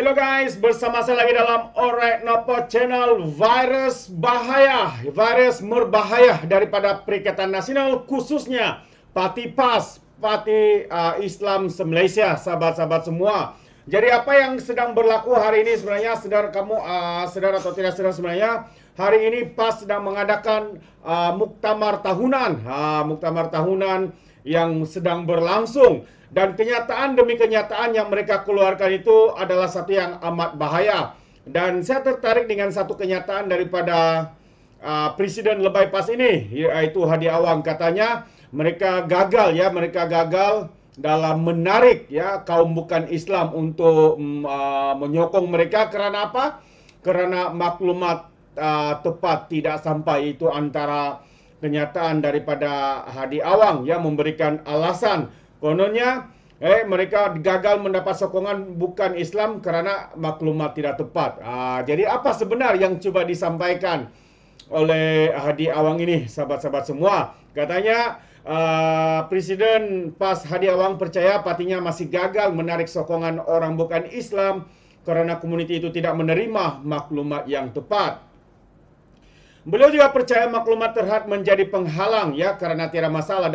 Hello guys, bersama saya lagi dalam Alright Nopo Channel. Virus bahaya, virus berbahaya daripada Perikatan Nasional, khususnya Parti PAS, Parti Islam se-Malaysia, sahabat-sahabat semua. Jadi apa yang sedang berlaku hari ini sebenarnya, sedar kamu sedar atau tidak sedar, sebenarnya hari ini PAS sedang mengadakan muktamar tahunan, muktamar tahunan yang sedang berlangsung. Dan kenyataan demi kenyataan yang mereka keluarkan itu adalah satu yang amat bahaya. Dan saya tertarik dengan satu kenyataan daripada Presiden Lebay PAS ini, yaitu Hadi Awang. Katanya mereka gagal dalam menarik kaum bukan Islam untuk menyokong mereka. Kerana apa? Kerana maklumat tepat tidak sampai. Itu antara kenyataan daripada Hadi Awang yang memberikan alasan. Kononnya mereka gagal mendapat sokongan bukan Islam kerana maklumat tidak tepat. Jadi apa sebenar yang coba disampaikan oleh Hadi Awang ini, sahabat-sahabat semua? Katanya Presiden PAS Hadi Awang percaya partinya masih gagal menarik sokongan orang bukan Islam kerana komuniti itu tidak menerima maklumat yang tepat. Beliau juga percaya maklumat terhad menjadi penghalang kerana tiada masalah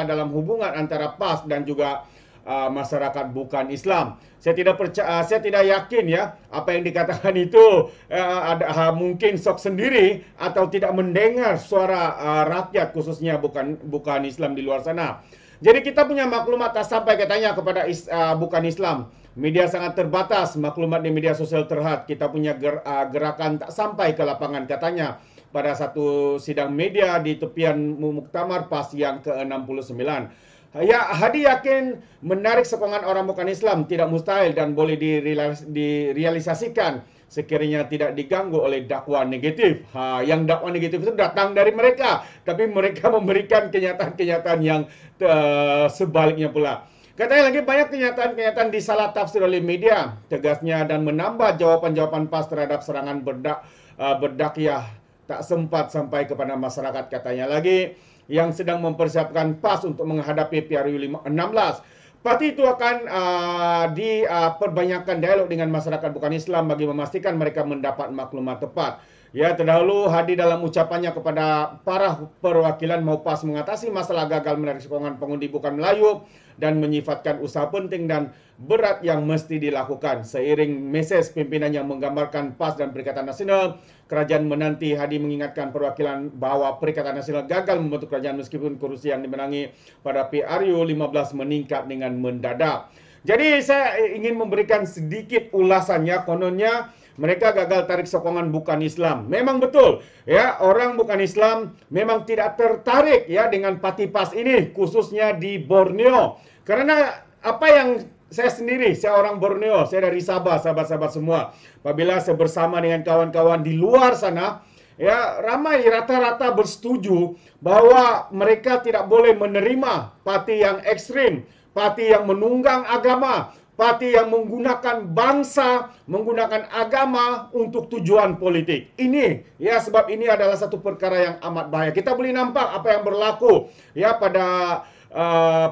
dalam hubungan antara PAS dan juga masyarakat bukan Islam. Saya tidak yakin apa yang dikatakan itu mungkin sok sendiri atau tidak mendengar suara rakyat, khususnya bukan Islam di luar sana. Jadi kita punya maklumat tak sampai katanya kepada bukan Islam. Media sangat terbatas, maklumat di media sosial terhad. Kita punya gerakan tak sampai ke lapangan katanya pada satu sidang media di tepian muktamar PAS yang ke-69. Hadi yakin menarik sokongan orang bukan Islam tidak mustahil dan boleh direalisasikan sekiranya tidak diganggu oleh dakwah negatif. Yang dakwah negatif itu datang dari mereka, tapi mereka memberikan kenyataan-kenyataan yang sebaliknya pula. Katanya lagi banyak kenyataan-kenyataan disalah tafsir oleh media, tegasnya, dan menambah jawapan-jawapan PAS terhadap serangan berdakwah tak sempat sampai kepada masyarakat. Katanya lagi yang sedang mempersiapkan PAS untuk menghadapi PRU 16. Parti itu akan diperbanyakan dialog dengan masyarakat bukan Islam bagi memastikan mereka mendapat maklumat tepat. Terdahulu Hadi dalam ucapannya kepada para perwakilan mau PAS mengatasi masalah gagal menarik sokongan pengundi bukan Melayu dan menyifatkan usaha penting dan berat yang mesti dilakukan. Seiring mesej pimpinan yang menggambarkan PAS dan Perikatan Nasional, kerajaan menanti. Hadi mengingatkan perwakilan bahawa Perikatan Nasional gagal membentuk kerajaan meskipun kerusi yang dimenangi pada PRU 15 meningkat dengan mendadak. Jadi saya ingin memberikan sedikit ulasannya. Kononnya mereka gagal tarik sokongan bukan Islam. Memang betul, orang bukan Islam memang tidak tertarik dengan parti PAS ini, khususnya di Borneo. Karena apa yang saya orang Borneo, saya dari Sabah, sahabat-sahabat semua. Apabila saya bersama dengan kawan-kawan di luar sana, ramai rata-rata bersetuju bahawa mereka tidak boleh menerima parti yang ekstrim, parti yang menunggang agama, parti yang menggunakan bangsa, menggunakan agama untuk tujuan politik. Ini, sebab ini adalah satu perkara yang amat bahaya. Kita boleh nampak apa yang berlaku pada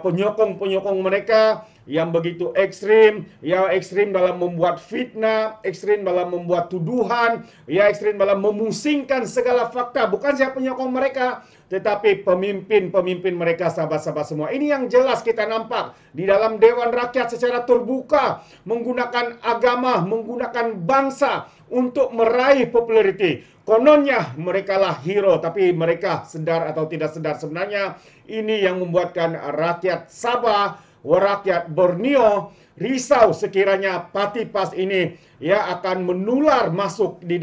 penyokong-penyokong mereka yang begitu ekstrim, ekstrim dalam membuat fitnah, ekstrim dalam membuat tuduhan, ekstrim dalam memusingkan segala fakta. Bukan siapa penyokong mereka, tetapi pemimpin-pemimpin mereka, sahabat-sahabat semua. Ini yang jelas kita nampak di dalam Dewan Rakyat secara terbuka, menggunakan agama, menggunakan bangsa untuk meraih populariti. Kononnya mereka lah hero, tapi mereka sedar atau tidak sedar sebenarnya ini yang membuatkan rakyat Sabah, rakyat Borneo risau sekiranya parti PAS ini akan menular masuk di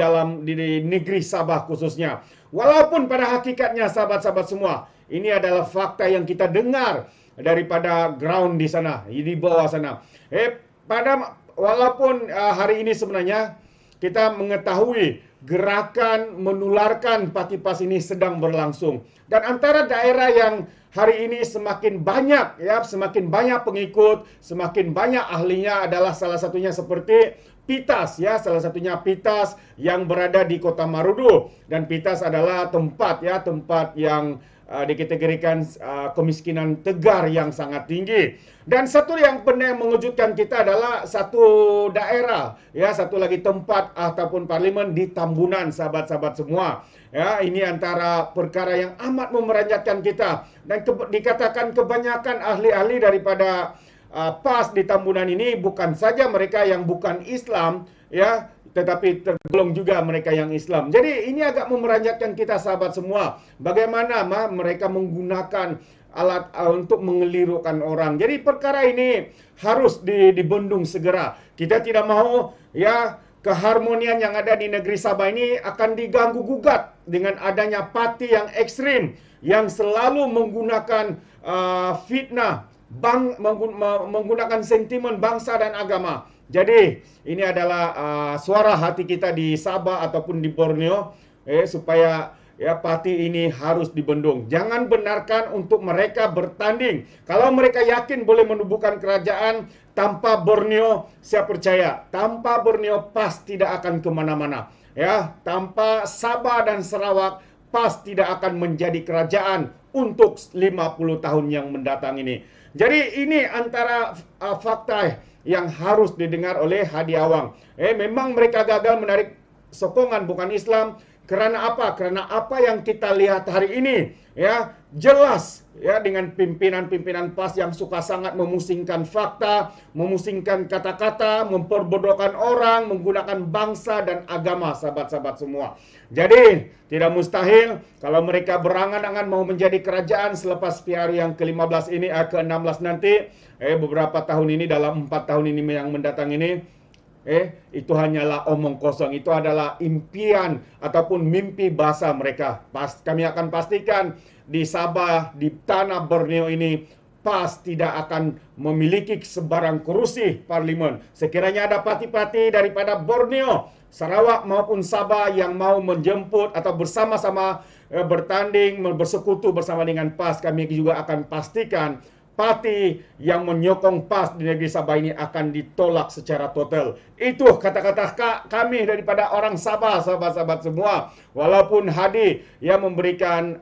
negeri Sabah khususnya. Walaupun pada hakikatnya, sahabat-sahabat semua, ini adalah fakta yang kita dengar daripada ground di sana, di bawah sana. Walaupun hari ini sebenarnya kita mengetahui gerakan menularkan parti PAS ini sedang berlangsung. Dan antara daerah yang hari ini semakin banyak pengikut, semakin banyak ahlinya adalah salah satunya seperti Pitas, salah satunya Pitas yang berada di Kota Marudu. Dan Pitas adalah tempat yang dikategorikan kemiskinan tegar yang sangat tinggi. Dan satu yang benar yang mengejutkan kita adalah satu daerah, ya, satu lagi tempat ataupun parlimen di Tambunan, sahabat-sahabat semua. Ya, ini antara perkara yang amat memeranjatkan kita, dan dikatakan kebanyakan ahli-ahli daripada PAS di Tambunan ini bukan saja mereka yang bukan Islam, ya, tetapi tergolong juga mereka yang Islam. Jadi ini agak memeranjatkan kita, sahabat semua. Bagaimana mereka menggunakan alat untuk mengelirukan orang. Jadi perkara ini harus dibendung segera. Kita tidak mau, ya, keharmonian yang ada di negeri Sabah ini akan diganggu gugat dengan adanya parti yang ekstrim yang selalu menggunakan fitnah, menggunakan sentimen bangsa dan agama. Jadi ini adalah suara hati kita di Sabah ataupun di Borneo, supaya, ya, parti ini harus dibendung. Jangan benarkan untuk mereka bertanding. Kalau mereka yakin boleh menubuhkan kerajaan tanpa Borneo, saya percaya tanpa Borneo PAS tidak akan kemana-mana. Ya, tanpa Sabah dan Sarawak PAS tidak akan menjadi kerajaan untuk 50 tahun yang mendatang ini. Jadi ini antara fakta yang harus didengar oleh Hadi Awang. Memang mereka gagal menarik sokongan bukan Islam. Kerana apa? Kerana apa yang kita lihat hari ini, ya, jelas, ya, dengan pimpinan-pimpinan PAS yang suka sangat memusingkan fakta, memusingkan kata-kata, memperbodohkan orang, menggunakan bangsa dan agama, sahabat-sahabat semua. Jadi tidak mustahil kalau mereka berangan-angan mau menjadi kerajaan selepas PR yang ke-15 ini, ke-16 nanti, beberapa tahun ini, dalam 4 tahun ini yang mendatang ini. Itu hanyalah omong kosong. Itu adalah impian ataupun mimpi bahasa mereka. Kami akan pastikan di Sabah, di tanah Borneo ini, PAS tidak akan memiliki sebarang kursi parlimen. Sekiranya ada parti-parti daripada Borneo, Sarawak maupun Sabah yang mau menjemput atau bersama-sama bertanding, bersekutu bersama dengan PAS, kami juga akan pastikan parti yang menyokong PAS di negeri Sabah ini akan ditolak secara total. Itu kata-kata kami daripada orang Sabah, sahabat-sahabat semua. Walaupun Hadi yang memberikan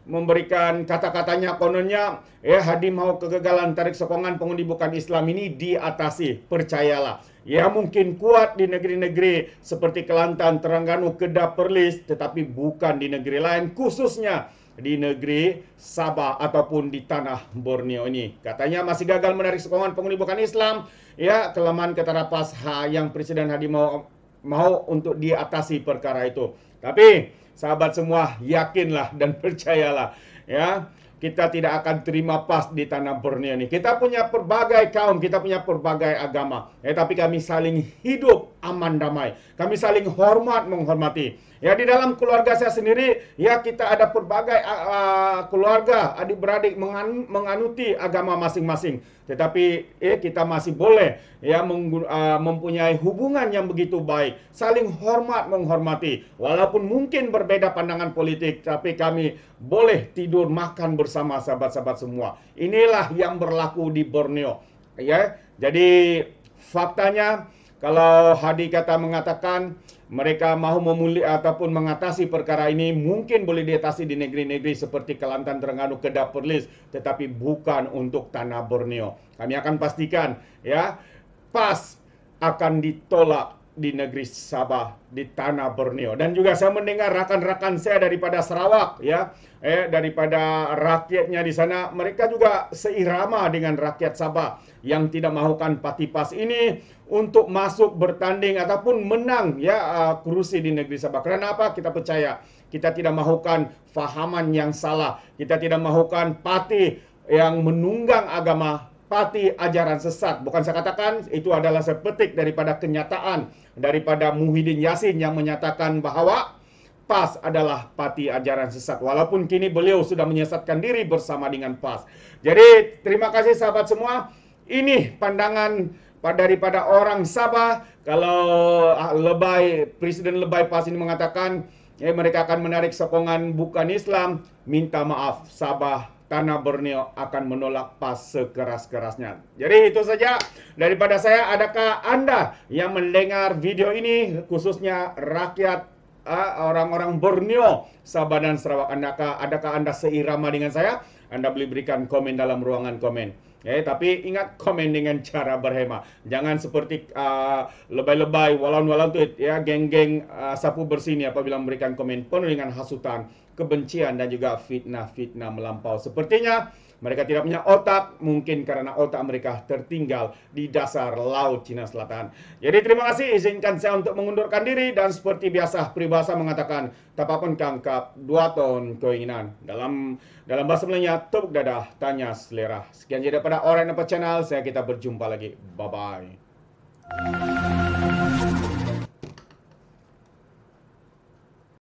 memberikan kata-katanya, kononnya, Hadi mau kegagalan tarik sokongan pengundi bukan Islam ini diatasi. Percayalah. Ya, mungkin kuat di negeri-negeri seperti Kelantan, Terengganu, Kedah, Perlis, tetapi bukan di negeri lain, khususnya di negeri Sabah ataupun di tanah Borneo ini. Katanya masih gagal menarik sokongan penghuni bukan Islam. Ya, kelemahan ketara PAS yang Presiden Hadi mau untuk diatasi perkara itu. Tapi sahabat semua, yakinlah dan percayalah, ya, kita tidak akan terima PAS di tanah Borneo ini. Kita punya berbagai kaum, kita punya berbagai agama, tapi kami saling hidup aman damai. Kami saling hormat menghormati. Ya, di dalam keluarga saya sendiri, ya, kita ada berbagai keluarga, adik-beradik menganuti agama masing-masing. Tetapi kita masih boleh, ya, mempunyai hubungan yang begitu baik, saling hormat menghormati. Walaupun mungkin berbeda pandangan politik, tapi kami boleh tidur makan bersama, sahabat-sahabat semua. Inilah yang berlaku di Borneo. Ya, jadi faktanya, kalau Hadi mengatakan mereka mahu memulih ataupun mengatasi perkara ini, mungkin boleh diatasi di negeri-negeri seperti Kelantan, Terengganu, Kedah, Perlis, tetapi bukan untuk tanah Borneo. Kami akan pastikan, ya, PAS akan ditolak di negeri Sabah, di tanah Borneo. Dan juga saya mendengar rakan-rakan saya daripada Sarawak, ya, daripada rakyatnya di sana, mereka juga seirama dengan rakyat Sabah yang tidak mahukan parti PAS ini untuk masuk bertanding ataupun menang, ya, kursi di negeri Sabah. Kerana apa? Kita percaya kita tidak mahukan fahaman yang salah. Kita tidak mahukan parti yang menunggang agama, parti ajaran sesat. Bukan saya katakan itu adalah sepetik daripada kenyataan daripada Muhyiddin Yassin yang menyatakan bahawa PAS adalah parti ajaran sesat. Walaupun kini beliau sudah menyesatkan diri bersama dengan PAS. Jadi terima kasih sahabat semua. Ini pandangan daripada orang Sabah. Kalau Presiden Lebay PAS ini mengatakan mereka akan menarik sokongan bukan Islam, minta maaf, Sabah, tanah Borneo akan menolak PAS sekeras-kerasnya. Jadi itu saja daripada saya. Adakah Anda yang mendengar video ini, khususnya rakyat orang-orang Borneo, Sabah dan Sarawak, adakah Anda seirama dengan saya? Anda boleh berikan komen dalam ruangan komen. Tapi ingat, komen dengan cara berhema. Jangan seperti lebay-lebay, walau-walau tu ya, geng-geng sapu bersih ni apabila memberikan komen penuh dengan hasutan, kebencian dan juga fitnah-fitnah melampau. Sepertinya mereka tidak punya otak, mungkin karena otak mereka tertinggal di dasar Laut Cina Selatan. Jadi terima kasih, izinkan saya untuk mengundurkan diri, dan seperti biasa peribahasa mengatakan, tapapun kangkap 2 ton keinginan. Dalam bahasa Melayunya, tepuk dadah, tanya selera. Sekian jadi daripada Alright Nampak Channel, kita berjumpa lagi. Bye-bye.